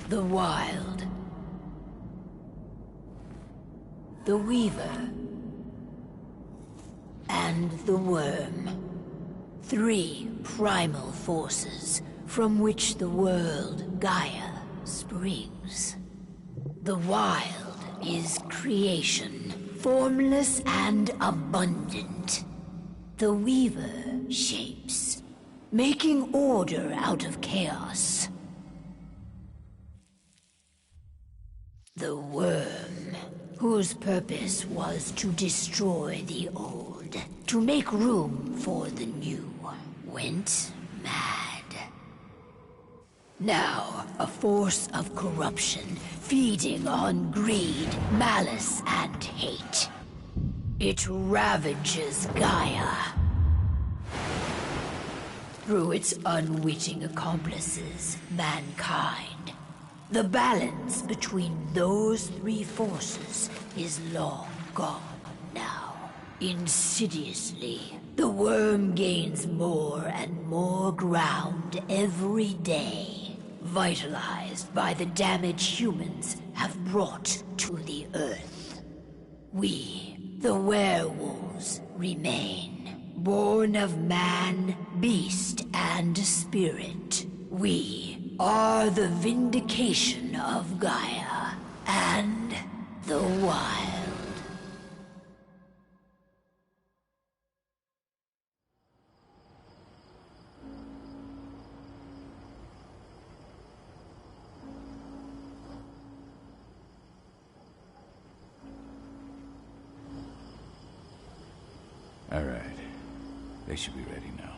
The Wild. The Weaver. And the Worm. 3 primal forces from which the world Gaia springs. The Wild is creation, formless and abundant. The Weaver shapes, making order out of chaos. The Worm, whose purpose was to destroy the old, to make room for the new, went mad. Now, a force of corruption, feeding on greed, malice, and hate. It ravages Gaia. Through its unwitting accomplices, mankind. The balance between those 3 forces is long gone now. Insidiously, the Worm gains more and more ground every day, vitalized by the damage humans have brought to the Earth. We, the werewolves, remain, born of man, beast, and spirit. We are the vindication of Gaia and the Wild. All right. They should be ready now.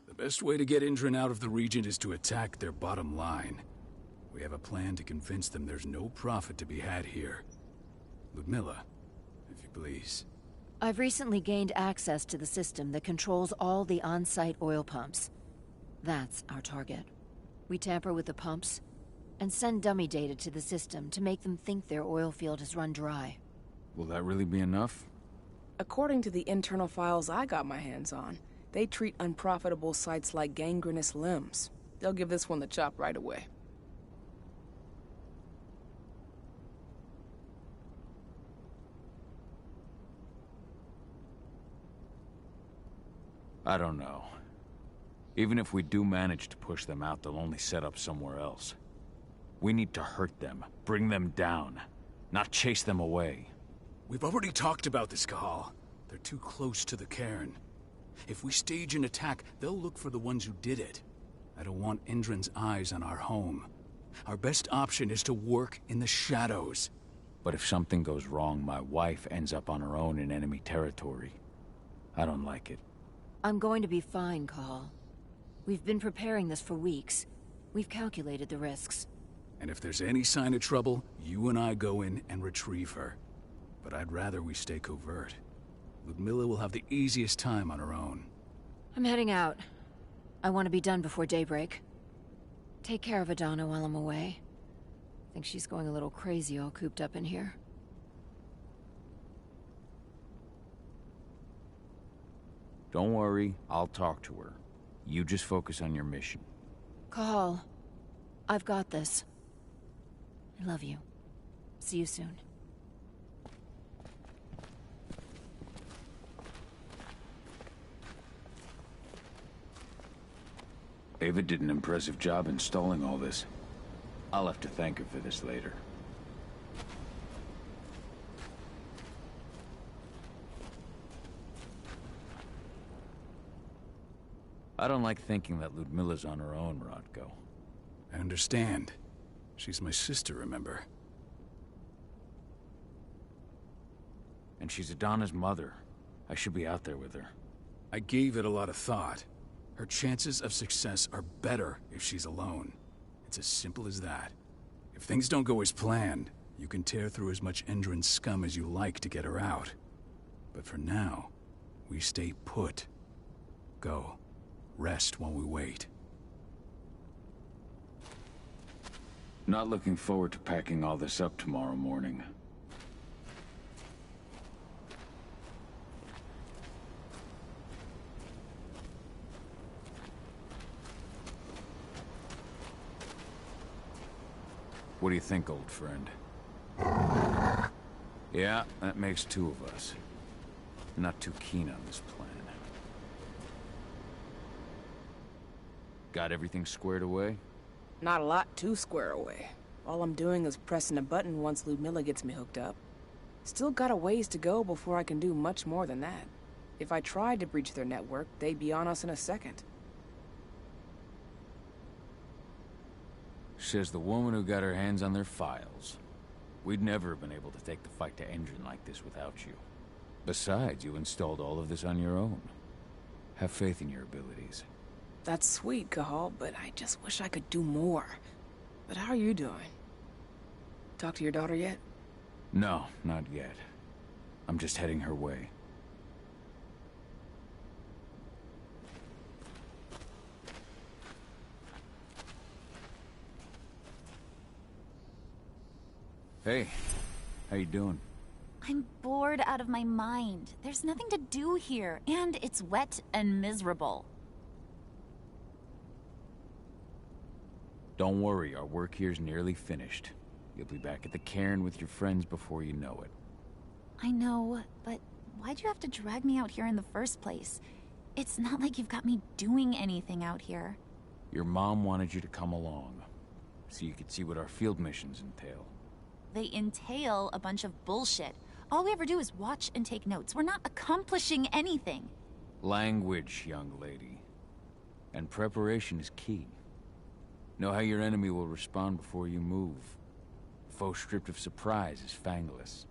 The best way to get Indran out of the region is to attack their bottom line. We have a plan to convince them there's no profit to be had here. Ludmilla, if you please. I've recently gained access to the system that controls all the on-site oil pumps. That's our target. We tamper with the pumps and send dummy data to the system to make them think their oil field has run dry. Will that really be enough? According to the internal files I got my hands on, they treat unprofitable sites like gangrenous limbs. They'll give this one the chop right away. I don't know. Even if we do manage to push them out, they'll only set up somewhere else. We need to hurt them, bring them down, not chase them away. We've already talked about this, Ch1. They're too close to the cairn. If we stage an attack, they'll look for the ones who did it. I don't want Indran's eyes on our home. Our best option is to work in the shadows. But if something goes wrong, my wife ends up on her own in enemy territory. I don't like it. I'm going to be fine, Ch1. We've been preparing this for weeks. We've calculated the risks. And if there's any sign of trouble, you and I go in and retrieve her. But I'd rather we stay covert. Ludmilla will have the easiest time on her own. I'm heading out. I want to be done before daybreak. Take care of Adana while I'm away. I think she's going a little crazy all cooped up in here. Don't worry, I'll talk to her. You just focus on your mission. Ch1, I've got this. I love you. See you soon. Ava did an impressive job installing all this. I'll have to thank her for this later. I don't like thinking that Ludmilla's on her own, Rodko. I understand. She's my sister, remember? And she's Adana's mother. I should be out there with her. I gave it a lot of thought. Her chances of success are better if she's alone. It's as simple as that. If things don't go as planned, you can tear through as much Indran scum as you like to get her out. But for now, we stay put. Go. Rest while we wait. Not looking forward to packing all this up tomorrow morning. What do you think, old friend? Yeah, that makes two of us. Not too keen on this plan. Got everything squared away? Not a lot to square away. All I'm doing is pressing a button once Ludmilla gets me hooked up. Still got a ways to go before I can do much more than that. If I tried to breach their network, they'd be on us in a second. Says the woman who got her hands on their files. We'd never have been able to take the fight to Engine like this without you. Besides, you installed all of this on your own. Have faith in your abilities. That's sweet, Cahal, but I just wish I could do more. But how are you doing? Talk to your daughter yet? No, not yet. I'm just heading her way. Hey, how you doing? I'm bored out of my mind. There's nothing to do here, and it's wet and miserable. Don't worry, our work here's nearly finished. You'll be back at the cairn with your friends before you know it. I know, but why'd you have to drag me out here in the first place? It's not like you've got me doing anything out here. Your mom wanted you to come along, so you could see what our field missions entail. They entail a bunch of bullshit. All we ever do is watch and take notes. We're not accomplishing anything. Language, young lady. And preparation is key. Know how your enemy will respond before you move. Faux stripped of surprise is fangless.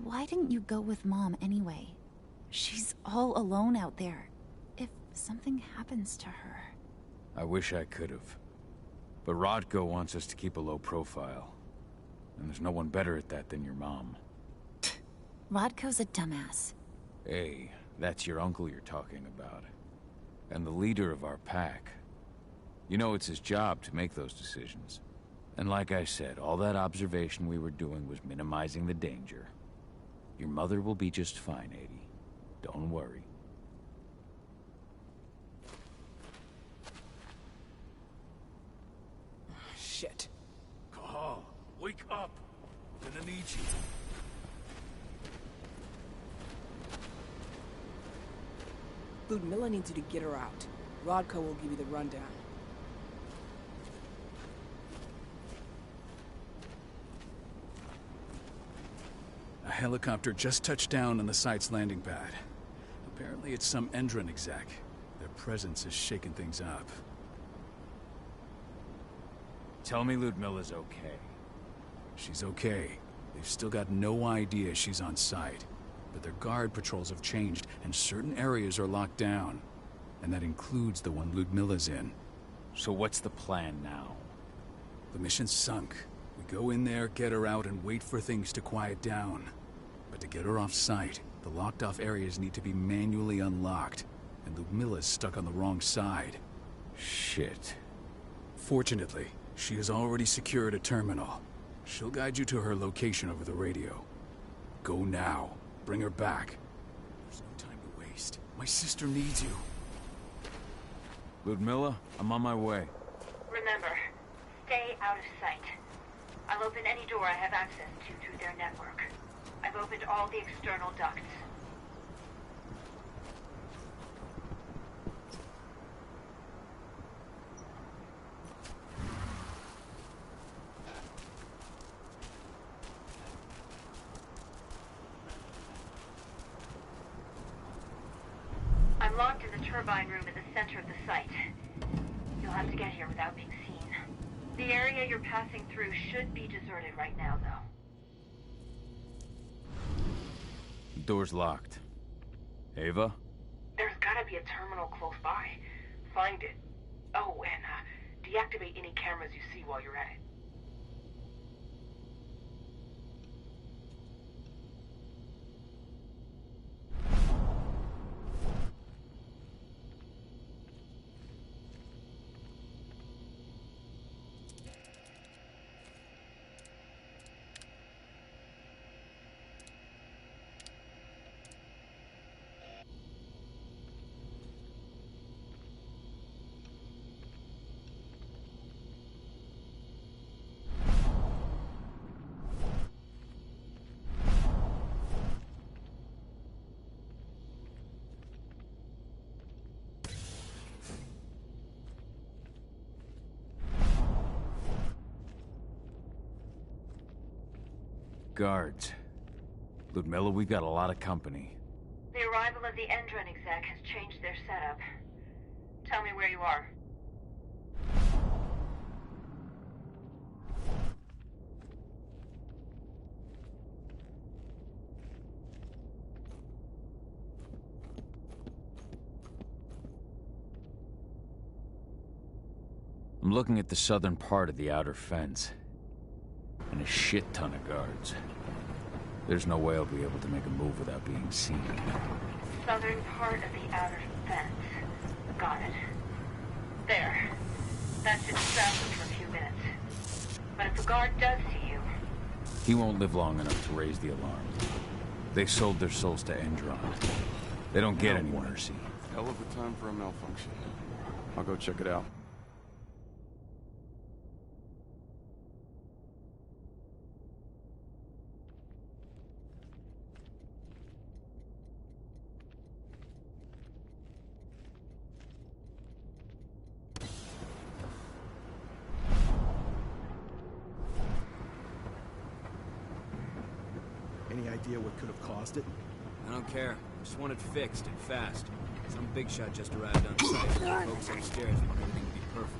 Why didn't you go with Mom anyway? She's all alone out there. If something happens to her... I wish I could have. But Rodko wants us to keep a low profile. And there's no one better at that than your mom. Rodko's a dumbass. Hey, that's your uncle you're talking about. And the leader of our pack. You know it's his job to make those decisions. And like I said, all that observation we were doing was minimizing the danger. Your mother will be just fine, Adie. Don't worry. Shit. Cahal, wake up! I'm gonna need you. Ludmilla needs you to get her out. Rodko will give you the rundown. A helicopter just touched down on the site's landing pad. Apparently it's some Endron exec. Their presence is shaking things up. Tell me Ludmilla's okay. She's okay. They've still got no idea she's on site. But their guard patrols have changed, and certain areas are locked down. And that includes the one Ludmilla's in. So what's the plan now? The mission's sunk. We go in there, get her out, and wait for things to quiet down. But to get her off site, the locked-off areas need to be manually unlocked. And Ludmilla's stuck on the wrong side. Shit. Fortunately, she has already secured a terminal. She'll guide you to her location over the radio. Go now. Bring her back. There's no time to waste. My sister needs you. Ludmilla, I'm on my way. Remember, stay out of sight. I'll open any door I have access to through their network. I've opened all the external ducts. I'm locked in the turbine room at the center of the site. You'll have to get here without being seen. The area you're passing through should be deserted right now, though. The door's locked. Ava? There's gotta be a terminal close by. Find it. Oh, and deactivate any cameras you see while you're at it. guards. Ludmilla, we've got a lot of company. The arrival of the Endron exec has changed their setup. Tell me where you are. I'm looking at the southern part of the outer fence. And a shit ton of guards. There's no way I'll be able to make a move without being seen. Southern part of the outer fence. Got it. There. That should distract them for a few minutes. But if a guard does see you... He won't live long enough to raise the alarm. They sold their souls to Endron. They don't get any mercy. Hell of a time for a malfunction. I'll go check it out. Any idea what could have caused it? I don't care. Just want it fixed and fast. Some big shot just arrived on site. Folks upstairs want everything to be perfect.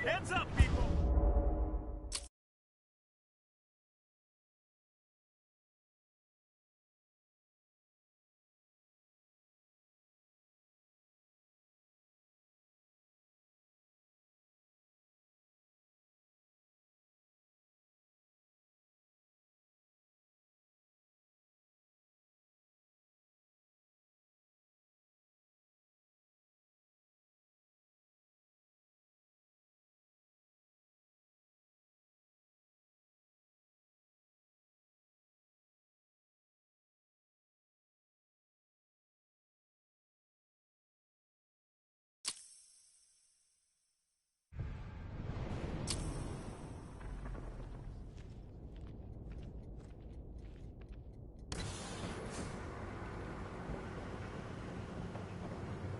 Heads up, people!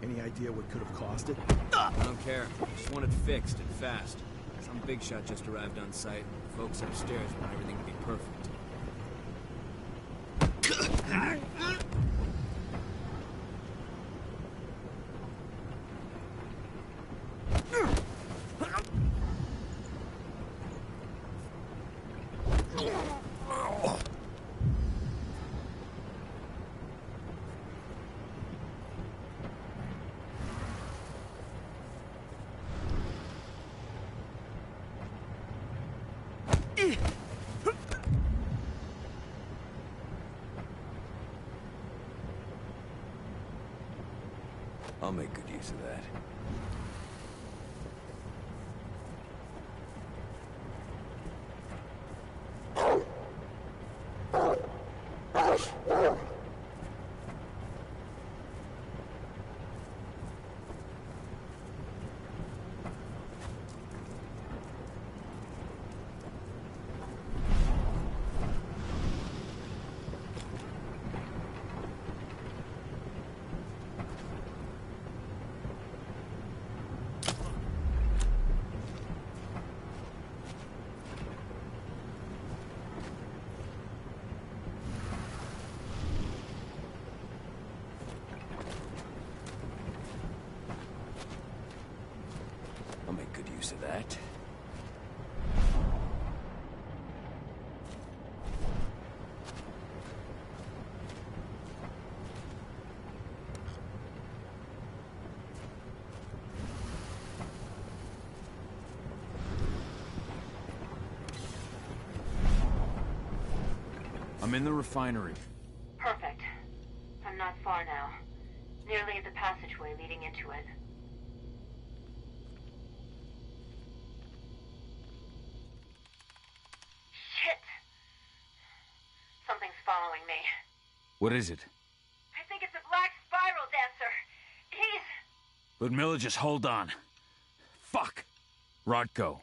Any idea what could have caused it? I don't care. Just want it fixed and fast. Some big shot just arrived on site. Folks upstairs want everything to be perfect. I'll make good use of that. I'm in the refinery. Perfect. I'm not far now. Nearly at the passageway leading into it. Shit! Something's following me. What is it? I think it's a black spiral dancer. He's... Ludmilla, just hold on. Fuck! Rodko.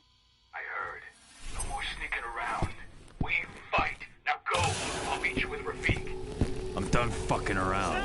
I heard. No more sneaking around. We fight. Now go. I'll meet you with Rafik. I'm done fucking around.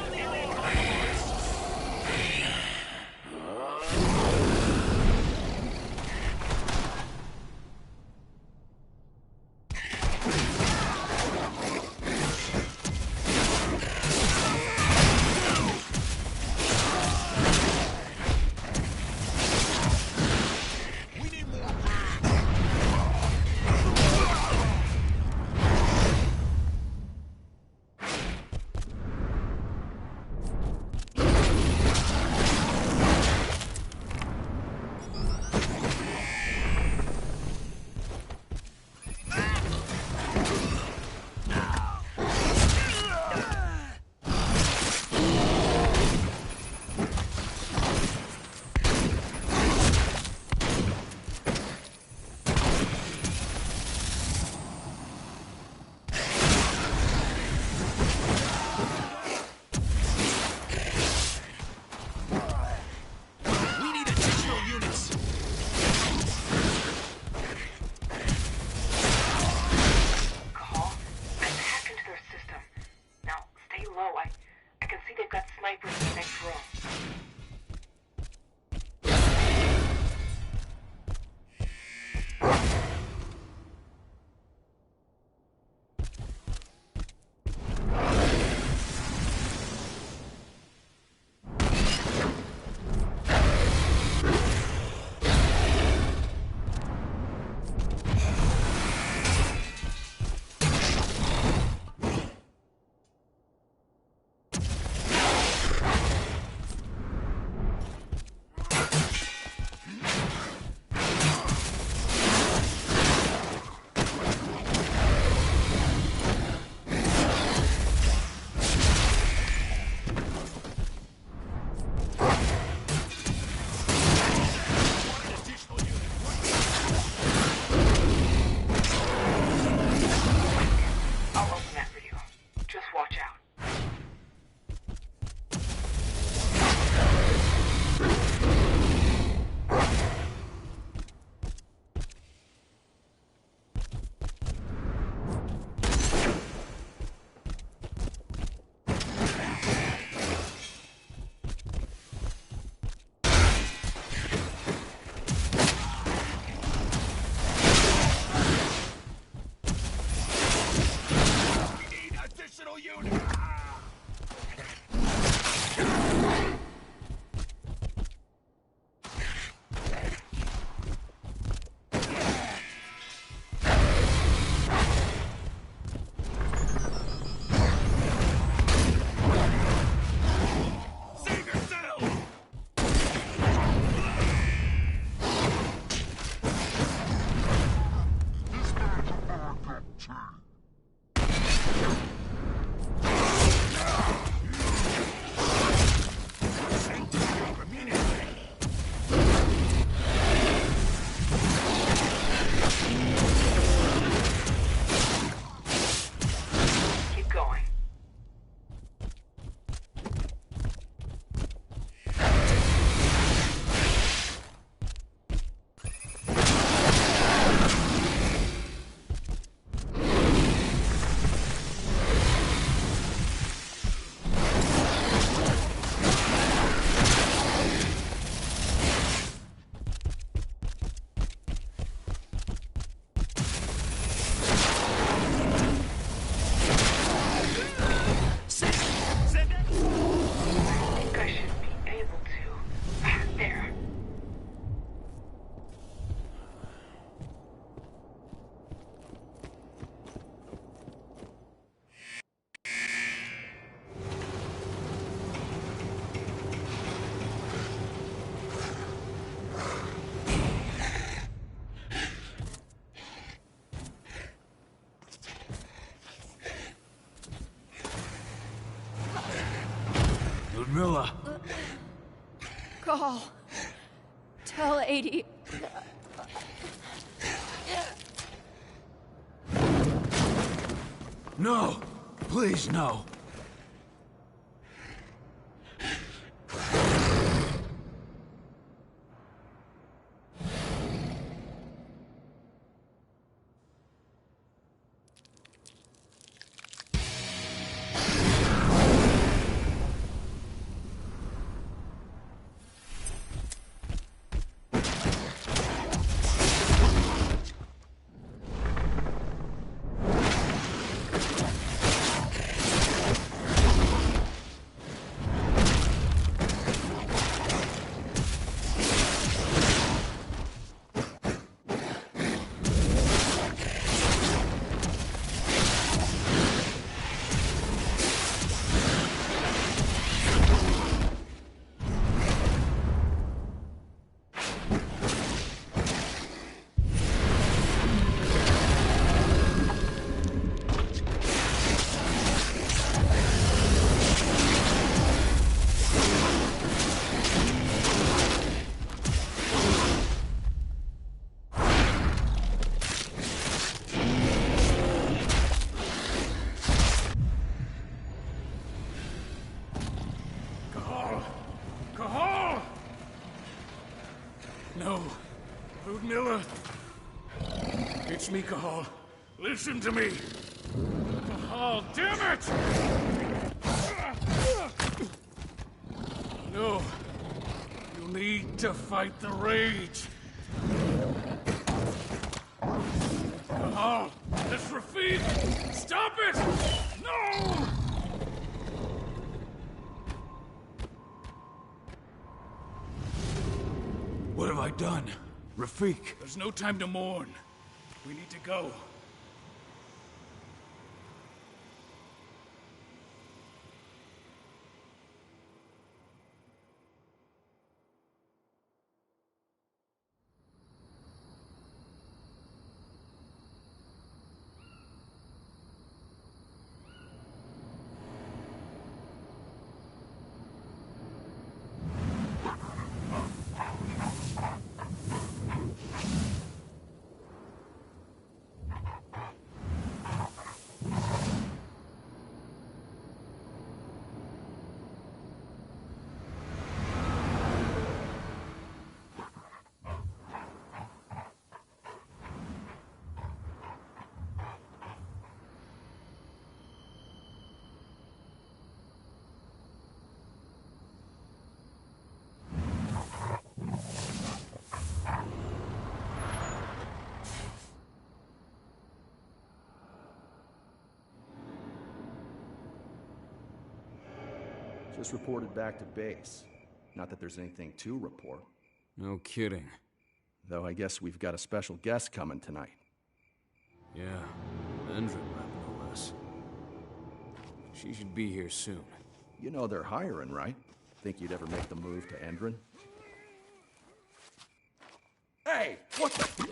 Miller! Call. Tell 80. No! Please, no! No. Ludmilla. It's me, Cahal. Listen to me. Cahal, damn it! No. You need to fight the rage. Cahal, this Rafik! Stop it! No! What have I done? Rafik! There's no time to mourn. We need to go. Just reported back to base. Not that there's anything to report. No kidding. Though I guess we've got a special guest coming tonight. Yeah, Endrin rep, no less. She should be here soon. You know they're hiring, right? Think you'd ever make the move to Endrin? Hey! What the...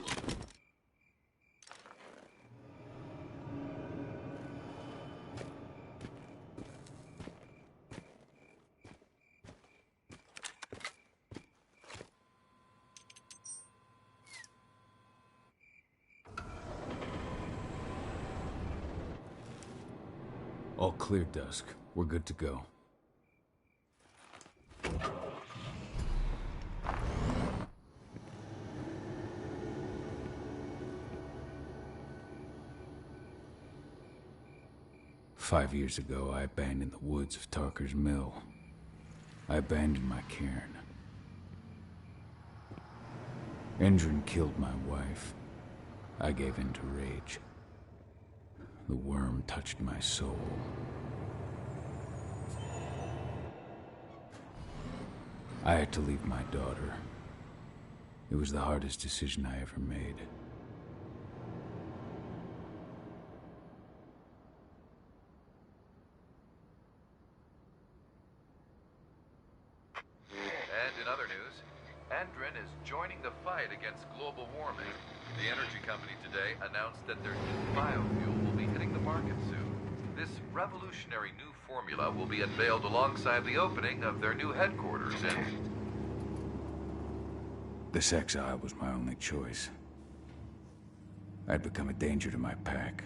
All clear, Dusk. We're good to go. "5 years ago, I abandoned the woods of Tarker's Mill. I abandoned my cairn. Endrin killed my wife. I gave in to rage. The worm touched my soul. I had to leave my daughter. It was the hardest decision I ever made. And in other news, Endrin is joining the fight against global warming. The energy company today announced that their new biofuel will be hitting the market soon. This revolutionary new formula will be unveiled alongside the opening of their new headquarters in... This exile was my only choice. I'd become a danger to my pack.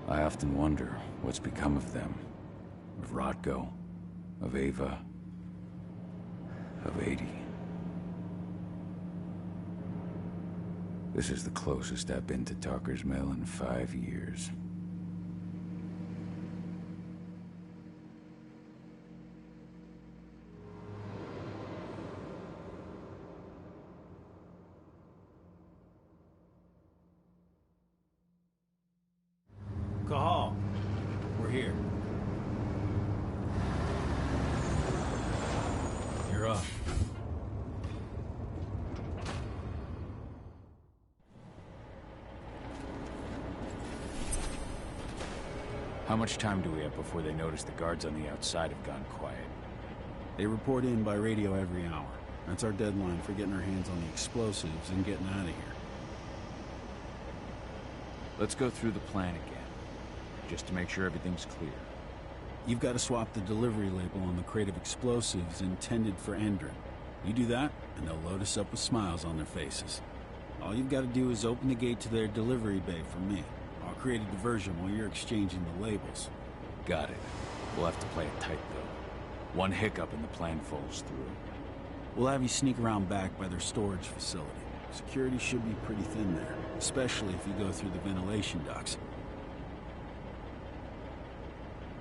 I often wonder what's become of them. Of Rodko, of Ava, of 80. This is the closest I've been to Talker's Mill in 5 years. Cahal, we're here. You're up. How much time do we have before they notice the guards on the outside have gone quiet? They report in by radio every hour. That's our deadline for getting our hands on the explosives and getting out of here. Let's go through the plan again, just to make sure everything's clear. You've got to swap the delivery label on the crate of explosives intended for Endron. You do that, and they'll load us up with smiles on their faces. All you've got to do is open the gate to their delivery bay for me. I'll create a diversion while you're exchanging the labels. Got it. We'll have to play it tight, though. One hiccup and the plan falls through. We'll have you sneak around back by their storage facility. Security should be pretty thin there, especially if you go through the ventilation ducts.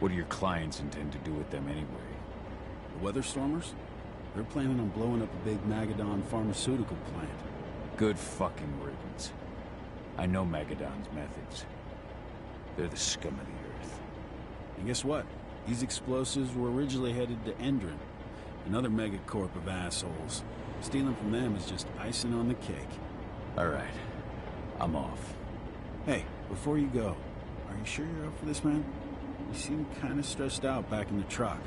What do your clients intend to do with them anyway? The Weatherstormers? They're planning on blowing up a big Magadon pharmaceutical plant. Good fucking riddance. I know Magadon's methods. They're the scum of the earth. And guess what? These explosives were originally headed to Endron, another megacorp of assholes. Stealing from them is just icing on the cake. All right. I'm off. Hey, before you go, are you sure you're up for this, man? You seem kind of stressed out back in the truck.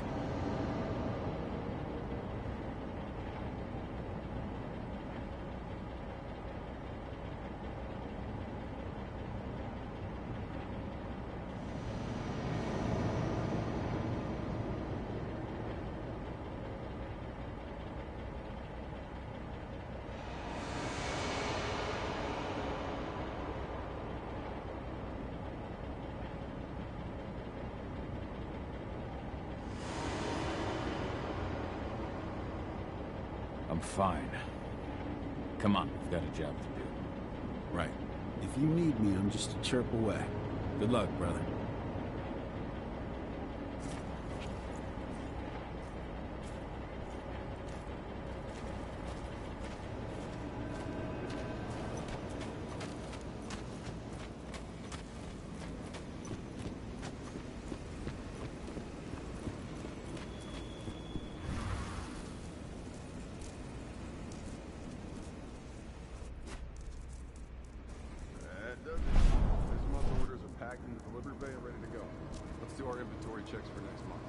I'm fine. Come on, we've got a job to do. Right. If you need me, I'm just a chirp away. Good luck, brother. Checks for next month.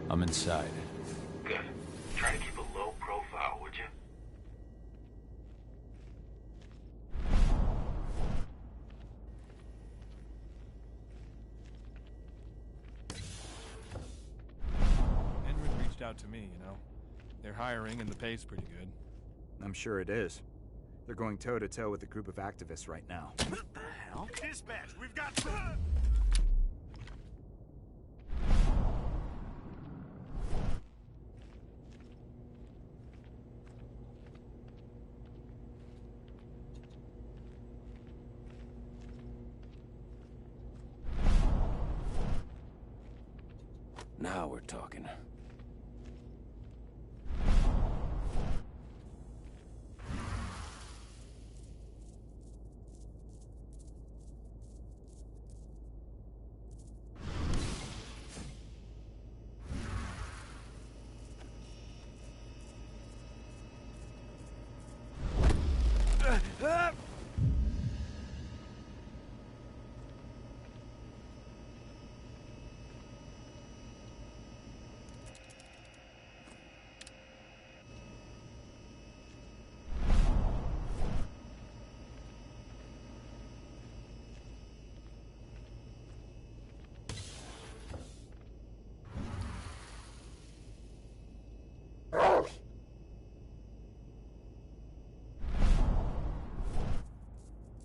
I'm inside. Good. Try to keep a low profile, would you? Endron reached out to me, you know. They're hiring and the pay's pretty good. I'm sure it is. They're going toe-to-toe with a group of activists right now. What the hell? Dispatch, we've got... Now we're talking.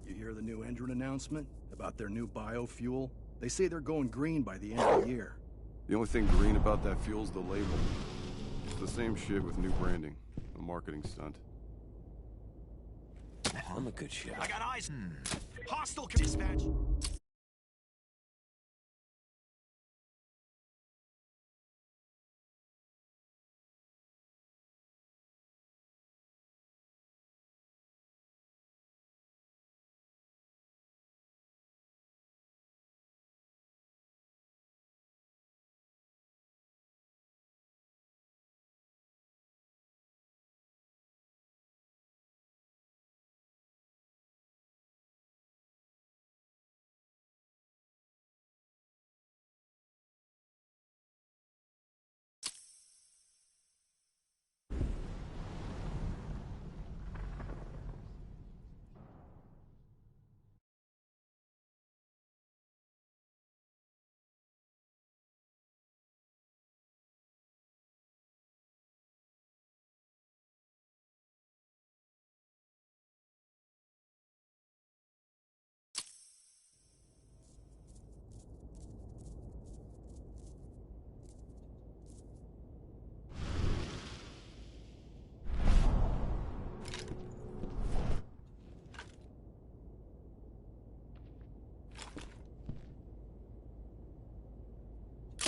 You hear the new Endron announcement about their new biofuel? They say they're going green by the end of the year. The only thing green about that fuel's the label. It's the same shit with new branding. A marketing stunt. I'm a good shot. I got eyes. Hostile dispatch.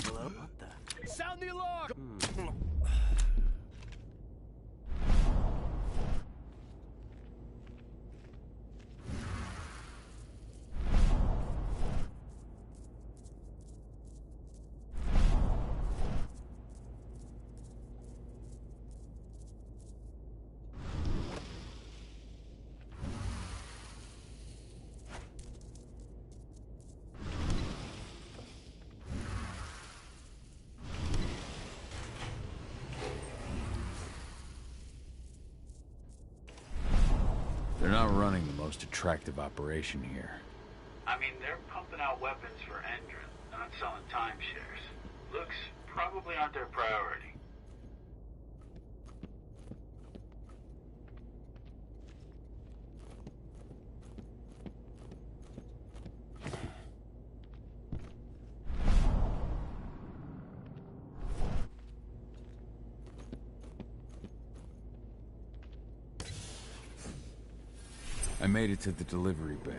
Hello? What the? Sound the alarm! They're not running the most attractive operation here. I mean, they're pumping out weapons for Endron, not selling timeshares. Looks probably aren't their priority. I made it to the delivery bay.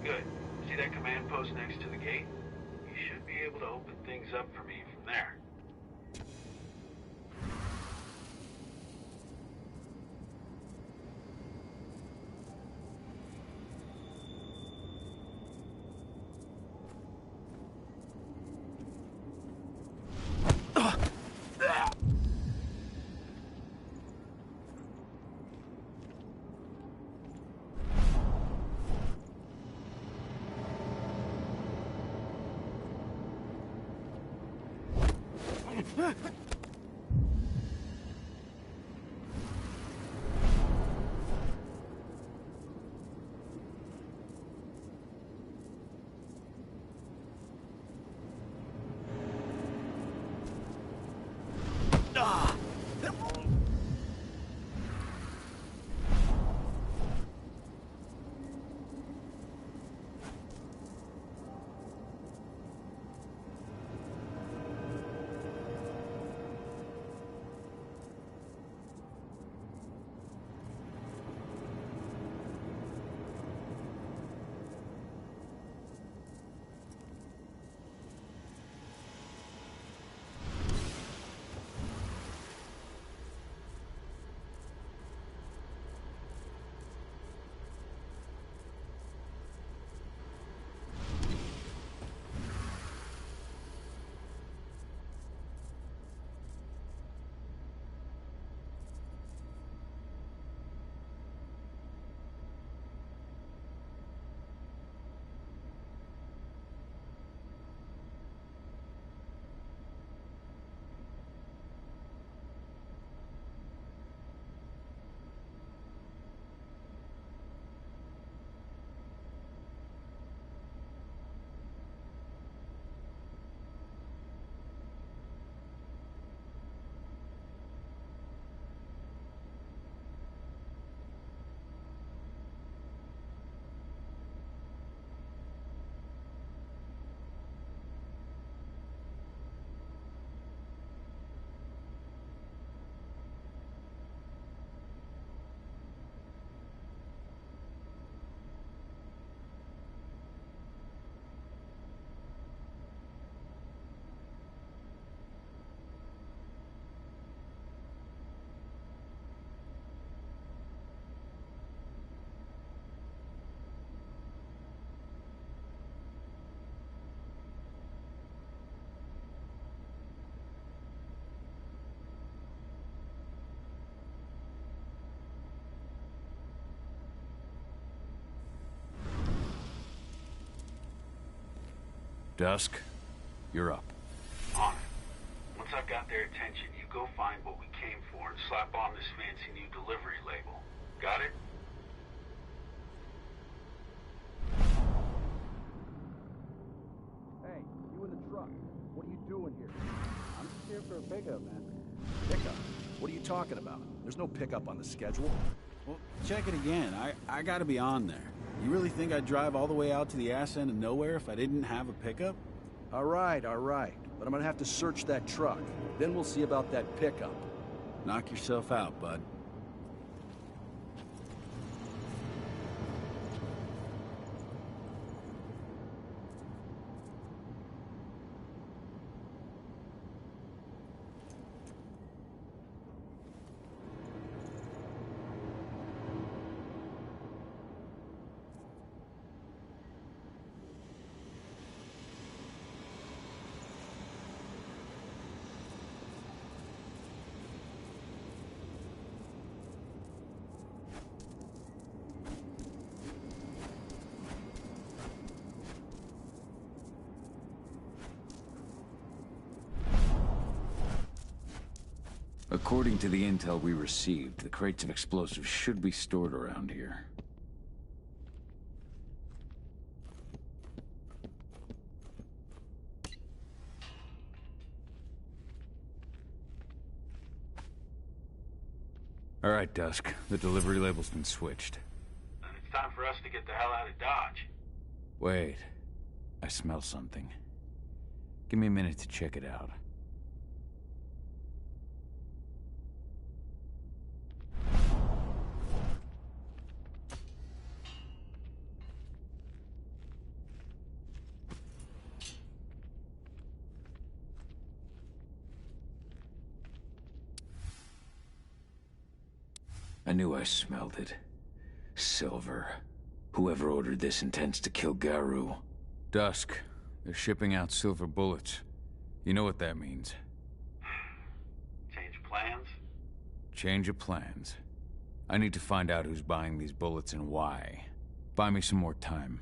Good. See that command post next to the gate? You should be able to open things up for me from there. Huh? Dusk, you're up. On it. Once I've got their attention, you go find what we came for and slap on this fancy new delivery label. Got it? Hey, you in the truck. What are you doing here? I'm just here for a pickup, man. Pickup? What are you talking about? There's no pickup on the schedule. Well, check it again. I gotta be on there. You really think I'd drive all the way out to the ass end of nowhere if I didn't have a pickup? All right. But I'm gonna have to search that truck. Then we'll see about that pickup. Knock yourself out, bud. According to the intel we received, the crates of explosives should be stored around here. All right, Dusk. The delivery label's been switched. And it's time for us to get the hell out of Dodge. Wait. I smell something. Give me a minute to check it out. I knew I smelled it. Silver. Whoever ordered this intends to kill Garu. Dusk. They're shipping out silver bullets. You know what that means. Change plans? Change of plans. I need to find out who's buying these bullets and why. Buy me some more time.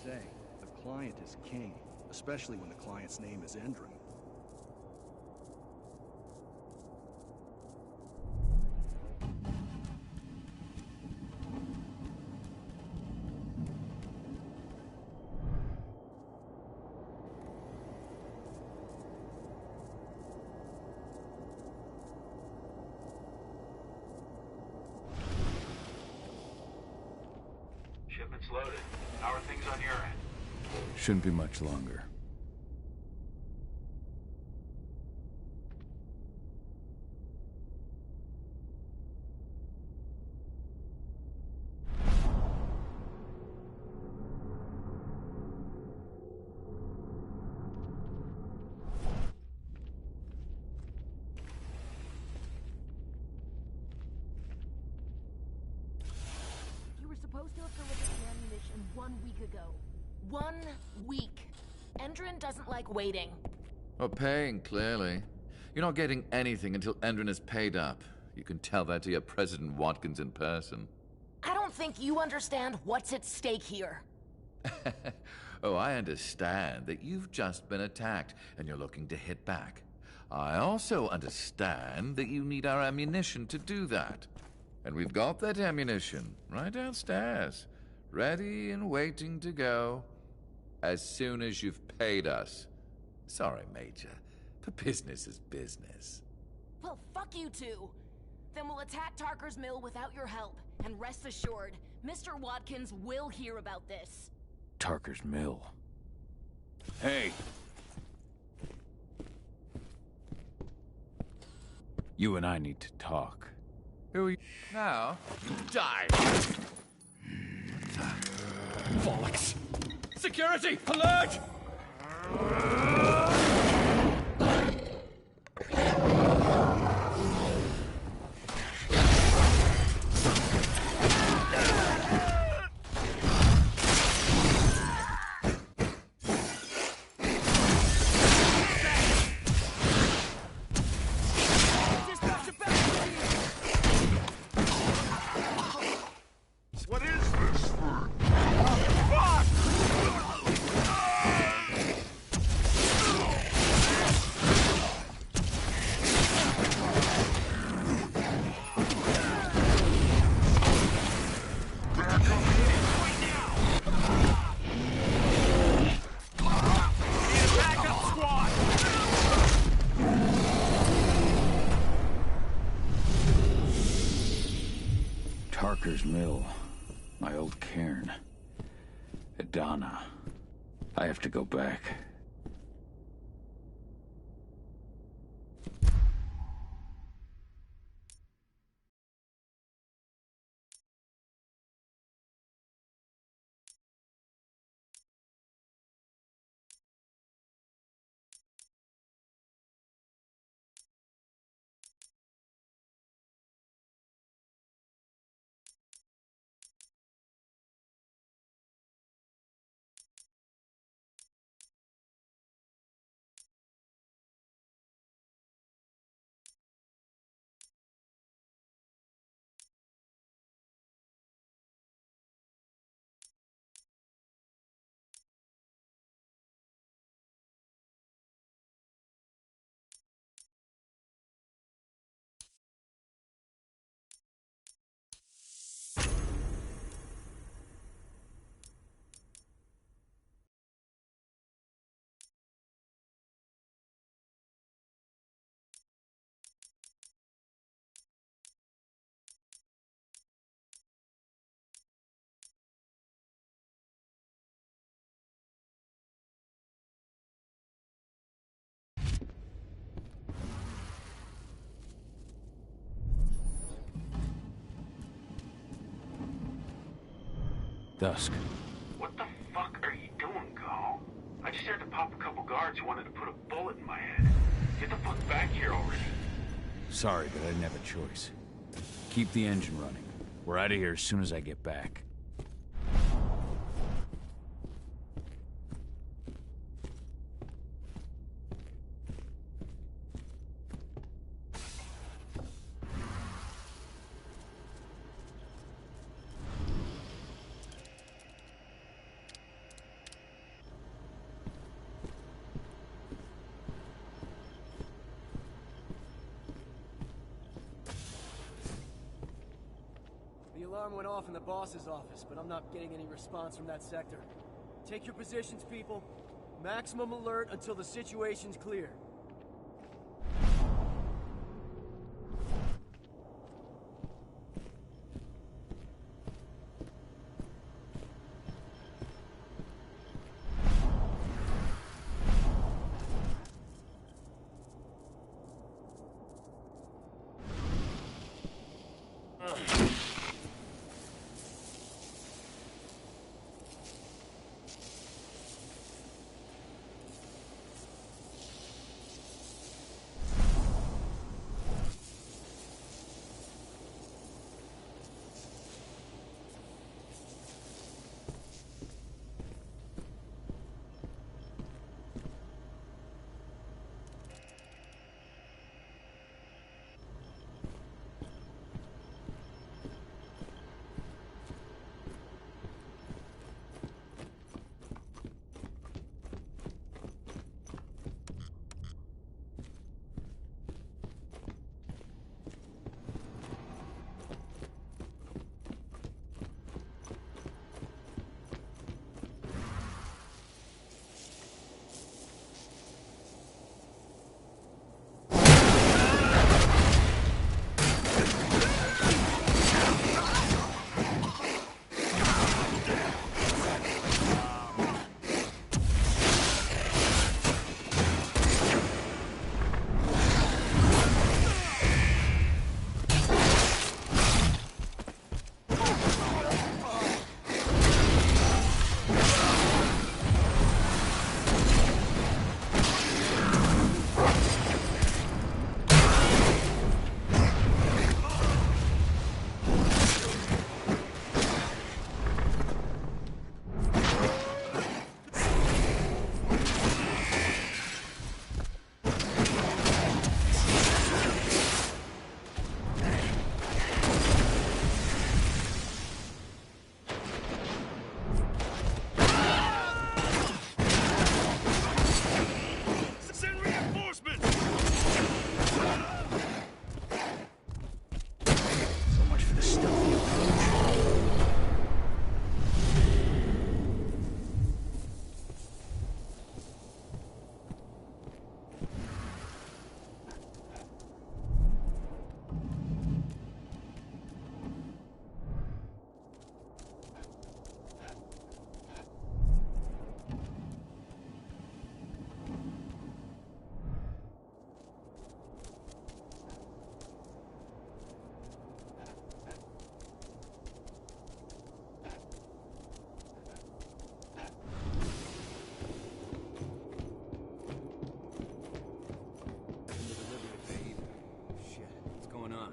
Say, the client is king, especially when the client's name is Endron. Shipment's loaded. How are things on your end? Shouldn't be much longer. You were supposed to have delivered the ammunition 1 week ago. 1 week. Endron doesn't like waiting. Well, paying, clearly. You're not getting anything until Endron is paid up. You can tell that to your President Watkins in person. I don't think you understand what's at stake here. Oh, I understand that you've just been attacked and you're looking to hit back. I also understand that you need our ammunition to do that. And we've got that ammunition right downstairs, ready and waiting to go. as soon as you've paid us. Sorry, Major, but business is business. Well, fuck you two. Then we'll attack Tarker's Mill without your help. And rest assured, Mr. Watkins will hear about this. Tarker's Mill. Hey! You and I need to talk. Who are you now? Die! Bollocks! Security! Alert! What is this thing? Tarker's Mill. My old cairn. Adana. I have to go back. Dusk. What the fuck are you doing, Carl? I just had to pop a couple guards who wanted to put a bullet in my head. Get the fuck back here already. Sorry, but I didn't have a choice. Keep the engine running. We're out of here as soon as I get back. The alarm went off in the boss's office, but I'm not getting any response from that sector. Take your positions, people. Maximum alert until the situation's clear. going on.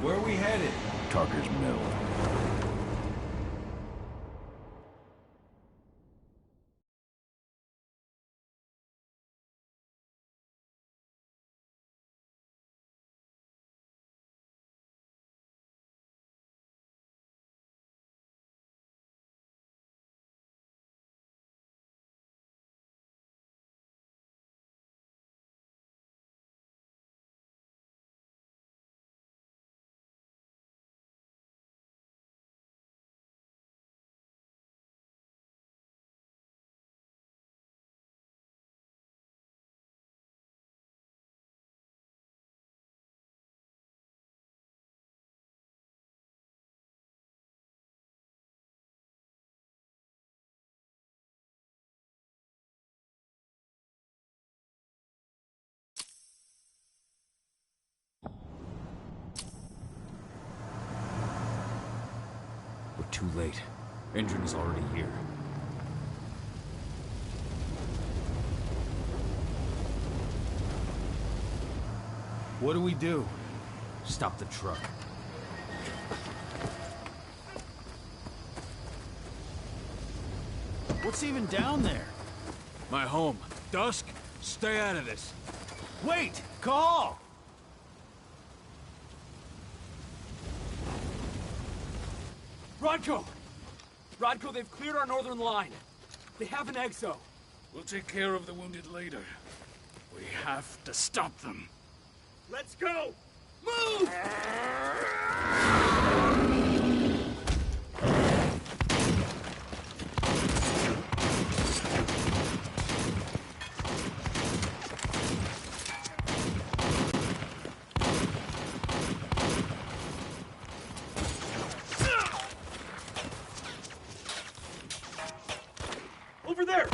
Where are we headed? Tarker's Mill. We're too late. Endron is already here. What do we do? Stop the truck. What's even down there? My home. Dusk, stay out of this. Wait! Call! Rodko! Rodko, they've cleared our northern line. They have an exo. We'll take care of the wounded later. We have to stop them. Let's go! Move! Over there!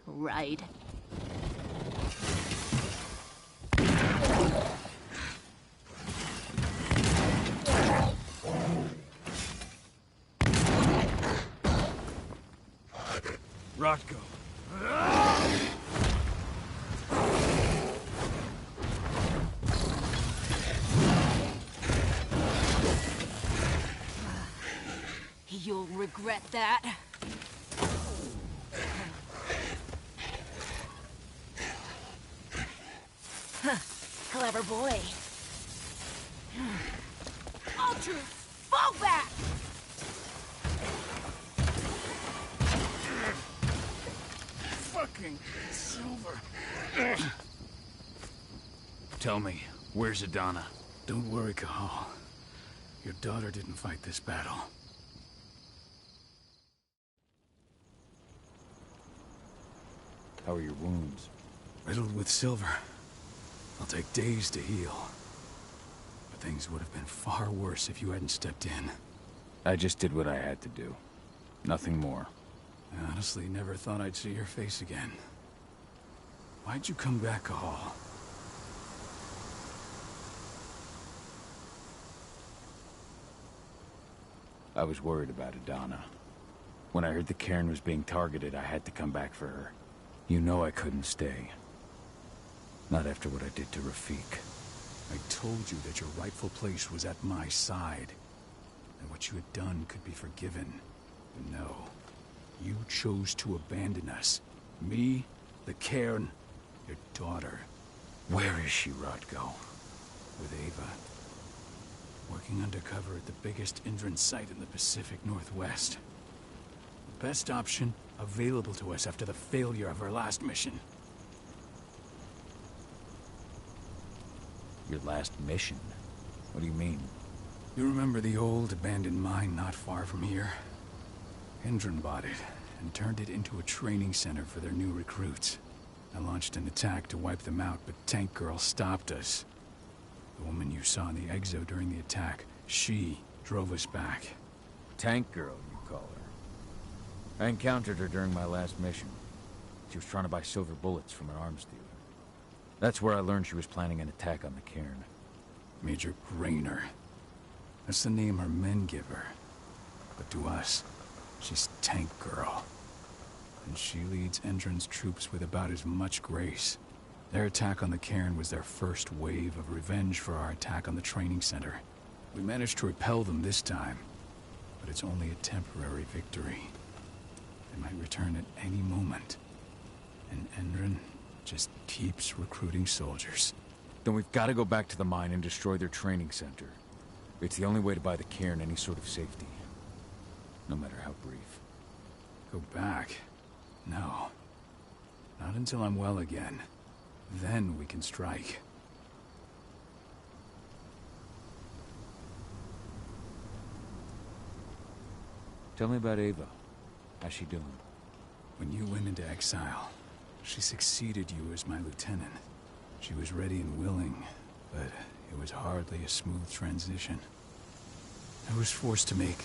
Right. Rotko. You'll regret that. Huh. Clever boy. Ultra, fall back! Fucking Silver. Tell me, where's Adana? Don't worry, Cahal. Your daughter didn't fight this battle. How are your wounds? Riddled with silver. It'll take days to heal. But things would have been far worse if you hadn't stepped in. I just did what I had to do. Nothing more. I honestly never thought I'd see your face again. Why'd you come back, Cahal? I was worried about Adana. When I heard the cairn was being targeted, I had to come back for her. You know I couldn't stay. Not after what I did to Rafik. I told you that your rightful place was at my side. And what you had done could be forgiven. But no. You chose to abandon us. Me, the cairn, your daughter. Where is she, Rotko? With Ava. Working undercover at the biggest Indran site in the Pacific Northwest. The best option available to us after the failure of our last mission. Your last mission? What do you mean? You remember the old abandoned mine not far from here? Indran bought it and turned it into a training center for their new recruits. I launched an attack to wipe them out, but Tank Girl stopped us. The woman you saw in the exo during the attack, she drove us back. Tank Girl, you call her. I encountered her during my last mission. She was trying to buy silver bullets from an arms dealer. That's where I learned she was planning an attack on the cairn. Major Grainer. That's the name her men give her. But to us, she's Tank Girl. And she leads Endron's troops with about as much grace. Their attack on the cairn was their first wave of revenge for our attack on the training center. We managed to repel them this time, but it's only a temporary victory. They might return at any moment. And Endron just keeps recruiting soldiers. Then we've got to go back to the mine and destroy their training center. It's the only way to buy the cairn any sort of safety. No matter how brief. Go back? No. Not until I'm well again. Then we can strike. Tell me about Ava. How's she doing? When you went into exile, she succeeded you as my lieutenant. She was ready and willing, but it was hardly a smooth transition. I was forced to make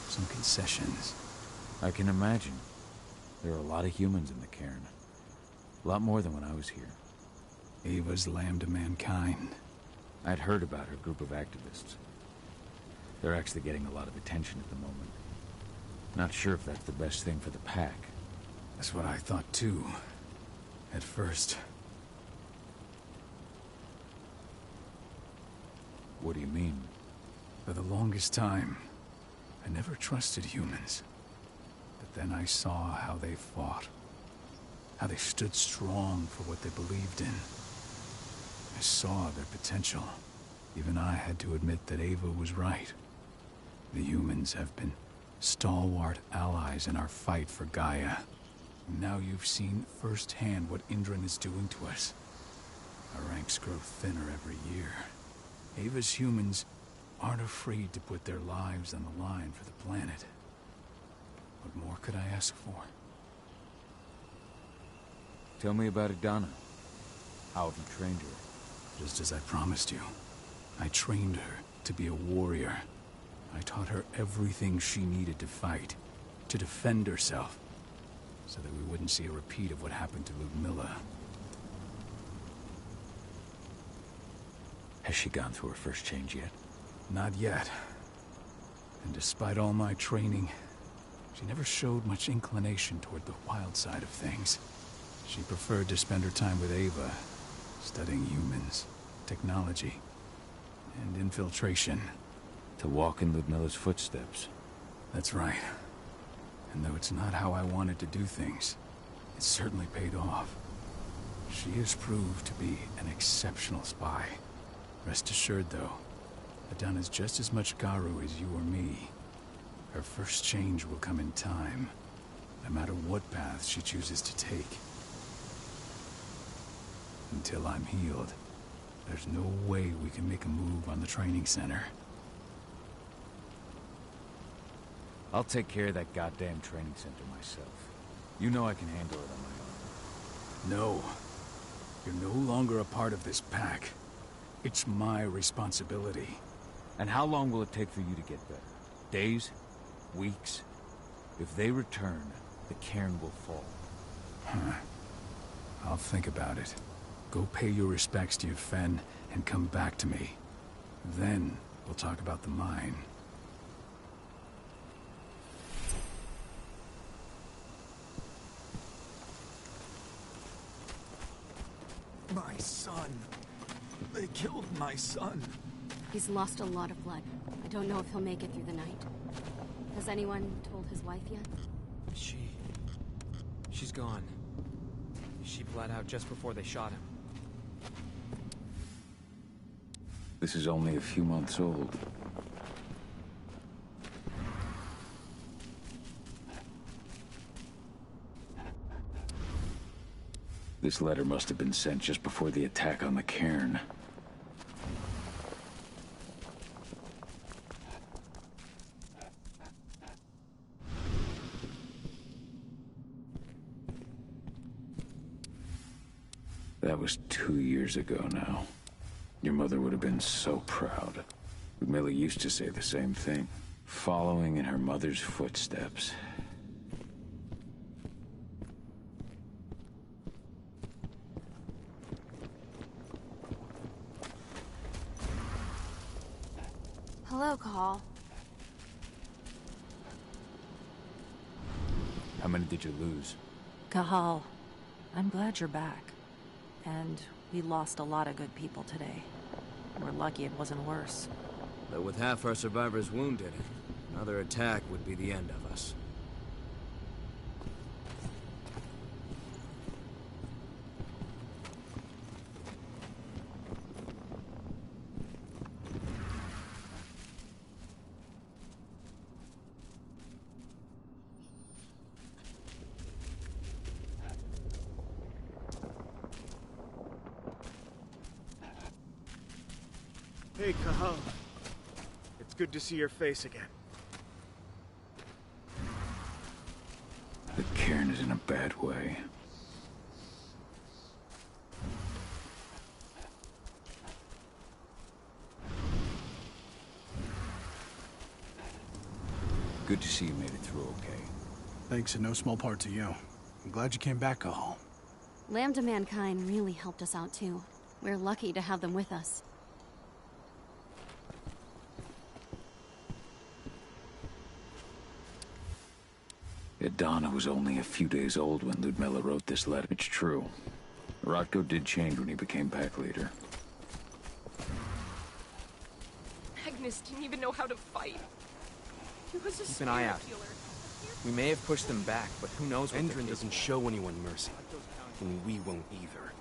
some concessions. I can imagine. There are a lot of humans in the cairn. A lot more than when I was here. Ava's lamb to mankind. I'd heard about her group of activists. They're actually getting a lot of attention at the moment. Not sure if that's the best thing for the pack. That's what I thought too. At first. What do you mean? For the longest time, I never trusted humans. But then I saw how they fought. How they stood strong for what they believed in. I saw their potential. Even I had to admit that Ava was right. The humans have been stalwart allies in our fight for Gaia. Now you've seen firsthand what Indran is doing to us. Our ranks grow thinner every year. Ava's humans aren't afraid to put their lives on the line for the planet. What more could I ask for? Tell me about Adana. How have you trained her? Just as I promised you. I trained her to be a warrior. I taught her everything she needed to fight, to defend herself, so that we wouldn't see a repeat of what happened to Ludmilla. Has she gone through her first change yet? Not yet. And despite all my training, she never showed much inclination toward the wild side of things. She preferred to spend her time with Ava, studying humans, technology, and infiltration. To walk in Ludmilla's footsteps. That's right. And though it's not how I wanted to do things, it certainly paid off. She has proved to be an exceptional spy. Rest assured, though, Adana's just as much Garu as you or me. Her first change will come in time, no matter what path she chooses to take. Until I'm healed, there's no way we can make a move on the training center. I'll take care of that goddamn training center myself. You know I can handle it on my own. No. You're no longer a part of this pack. It's my responsibility. And how long will it take for you to get better? Days? Weeks? If they return, the cairn will fall. Huh. I'll think about it. Go pay your respects to your Fen and come back to me. Then we'll talk about the mine. My son. They killed my son. He's lost a lot of blood. I don't know if he'll make it through the night. Has anyone told his wife yet? She's gone. She bled out just before they shot him. This is only a few months old. This letter must have been sent just before the attack on the cairn. That was 2 years ago now. Your mother would have been so proud. Ludmilla used to say the same thing. Following in her mother's footsteps. Hello, Cahal. How many did you lose? Cahal, I'm glad you're back. And we lost a lot of good people today. We're lucky it wasn't worse. But with half our survivors wounded, another attack would be the end of us. Hey, Cahal. It's good to see your face again. The cairn is in a bad way. Good to see you made it through okay. Thanks in no small part to you. I'm glad you came back, Cahal. Lambda Mankind really helped us out too. We're lucky to have them with us. Adana was only a few days old when Ludmilla wrote this letter. It's true. Rotko did change when he became pack leader. Artemis didn't even know how to fight. He was a Keep an eye out. killer. We may have pushed them back, but who knows what Endrin doesn't show anyone mercy. And we won't either.